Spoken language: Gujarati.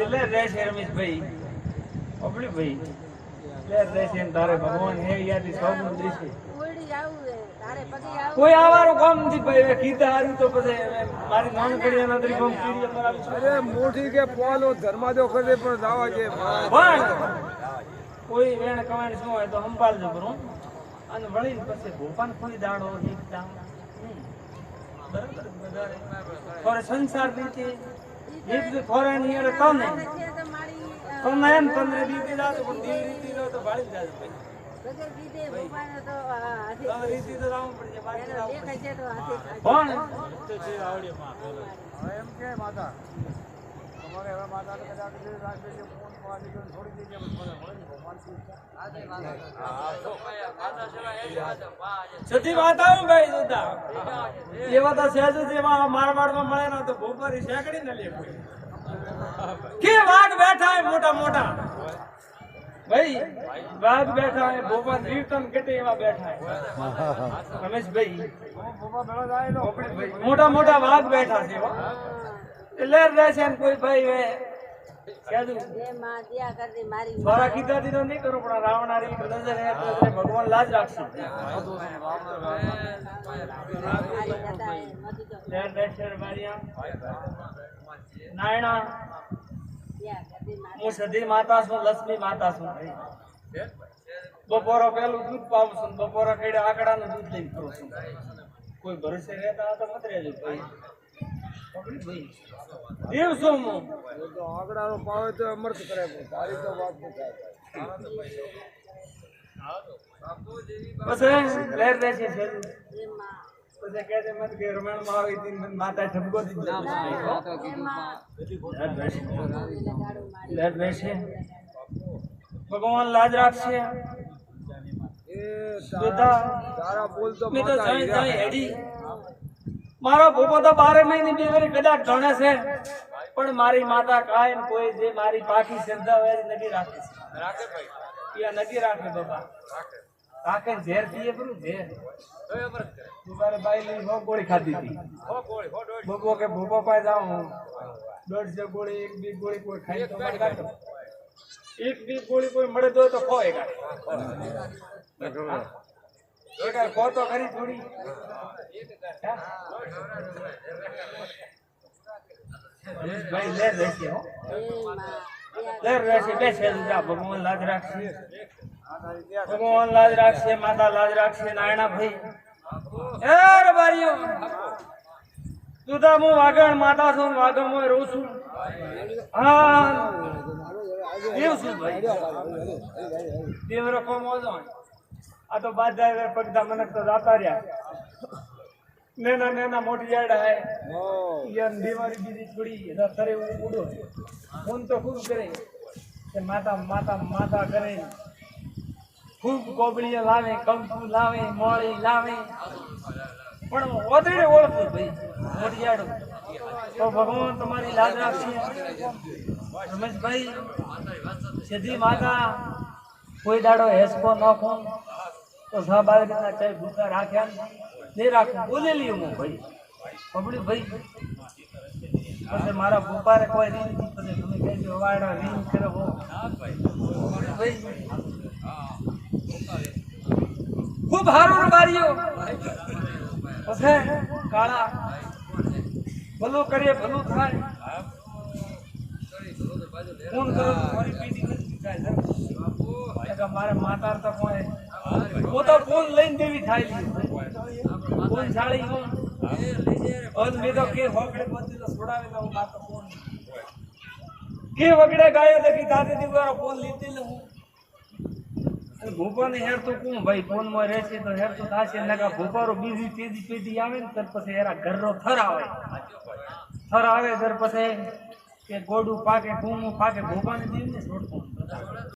ले रेश रमेश भाई अपनी भाई ले रेश तारे भगवान है याद सब दृश्य कोई आवारो काम નથી ભાઈ કીધા હારું તો પછી મારી નામ કડિયાના તરી કામ કીડી અમારા અરે મોટી કે પોલો ધર્માદો કરે પણ જાવા જે પણ કોઈ વેણ કમાણ શું હોય તો સંભાળજો બરો અને વળીને પછી ભોપાન ખોલી દાડો એકતા બરાબર થોરે સંસાર દીતે એક તો થોરા ની એડે તો ને તમને એમ તમને દીતે જાતો પણ દી રીતિ નો તો ભાળી જાજો બગર દીતે ભોપાન તો હાથી રીતિ તો રામ પડજે બાકી રામ દેખાય છે તો હાથી કોણ તો છે આવડે માં એમ કે માતા તમારે હવે માતાને કદાચ રાખે છે ફોન પાડી દો થોડી દીજે મને ભગવાન સતી વાત આવું ભાઈ દાદા એવા તો સહેજ જેવા મારવાડમાં મળે ને તો ભોપારી શેકડી ન લે કોઈ કે વાઘ બેઠા હે મોટા મોટા ભાઈ વાઘ બેઠા હે ભોપા કીર્તન કેટે એવા બેઠા હે રમેશ ભાઈ ભોપા બેળા જાય તો આપણે ભાઈ મોટા મોટા વાઘ બેઠા છે એટલે રહેશે ને કોઈ ભાઈ વે કહેતું એ માં દિયા કરતી મારી મારા કીધા દીધો નહીં કરો પણ રાવણારી નજર હે તો ભગવાન લાજ રાખશે લેર રહેશે મારિયા નાયણા હું સધી માતા છું લક્ષ્મી માતા છું બપોરો પેલું દૂધ પાવું છું બપોરા કેડે આકડાનું દૂધ લઈને ફરું છું કોઈ ભરોસે રહેતા તો મત રહેજો ભાઈ દેવ છું હું તો આંકડાનો પાવે તો અમૃત કરે પણ તારી તો વાત ન થાય પછી લેર રહેશે છે પછી કહેતે મત કે રમણમાં આવી તી માતા ઠપકો દીધો લેર રહેશે ભગવાન લાજ રાખશે એ બેટા તારા બોલ તો મેં તો માતા જાય જાય હેડી મારો ભૂપો તો 12 મહિને બે વાર કદાચ ગણે છે પણ મારી માતા કાયમ કોઈ જે મારી પાકી શ્રદ્ધા હોય નથી રાખે છે રાખે ભાઈ યા નથી રાખે બાબા રાખે ઝેર પીએ બરું ઝેર દુબારે બાઈ લઈ હો ગોળી ખાધી હતી હો ગોળી હો દોઢ બબો કે ભૂપો પાય જાઉં 150 ગોળી એક બી ગોળી કોઈ ખાઈ તો માર કાઢો એક બી ગોળી કોઈ મળે તો ખોય કાઢે એક કો તો ખરી થોડી ભાઈ લે રહેશે હો લે રહેશે બેસે જા ભગવાન લાજ રાખશે ભગવાન લાજ રાખશે માતા લાજ રાખશે નાયણા ભાઈ એ રબારીઓ તું તો હું વાગણ માતા છું વાગણ માં રહું છું હા એવું છું ભાઈ દેવ રખો મોજો આ તો બાદા પગદા મનક તો જાતા રહ્યા નેના નેના મોટી યાડ હે યન દીવારી બીજી થોડી રખરે ઉડો ફોન તો ખૂબ કરે કે માતા માતા માતા કરે ખૂબ ગોબળીઓ લાવે કંકુ લાવે મોળી લાવે પણ ઓદડે ઓળખું ભાઈ મોટી યાડ તો ભગવાન તમારી લાજ રાખશે રમેશભાઈ સીધી માતા કોઈ દાડો હેસકો નખો તો સહબાદરીના ચાય ભૂખા રાખ્યા નહીં રાખું બોલેલી હું ભાઈ પબડી ભાઈ પછી મારા ભૂપારે કોઈ રીન પછી તમે કહેજો વાડા રીન કરે હો ભાઈ ખૂબ હારું બારીઓ પછી કાળા ભલું કરીએ ભલું થાય ફોન કરો મારી પીડી નથી થાય મારે માતા તો કોઈ પોતા ફોન લઈને દેવી થાય ફોન સાળી હું મેં તો કે હોકડે બધી તો છોડાવે તો માતા ફોન કે વગડે ગાયો તો કી દાદી દીવારો ફોન લીધી ને હું ભૂપાને હેર તો કોણ ભાઈ ફોન માં રહેશે તો હેર તો થાશે નકા ભૂપારો બીજી તેજી પેટી આવે ને તર પછી એરા ઘરનો થર આવે તર પછી કે ગોડું પાકે કૂમું પાકે ભૂપાને દીવ ને છોડતો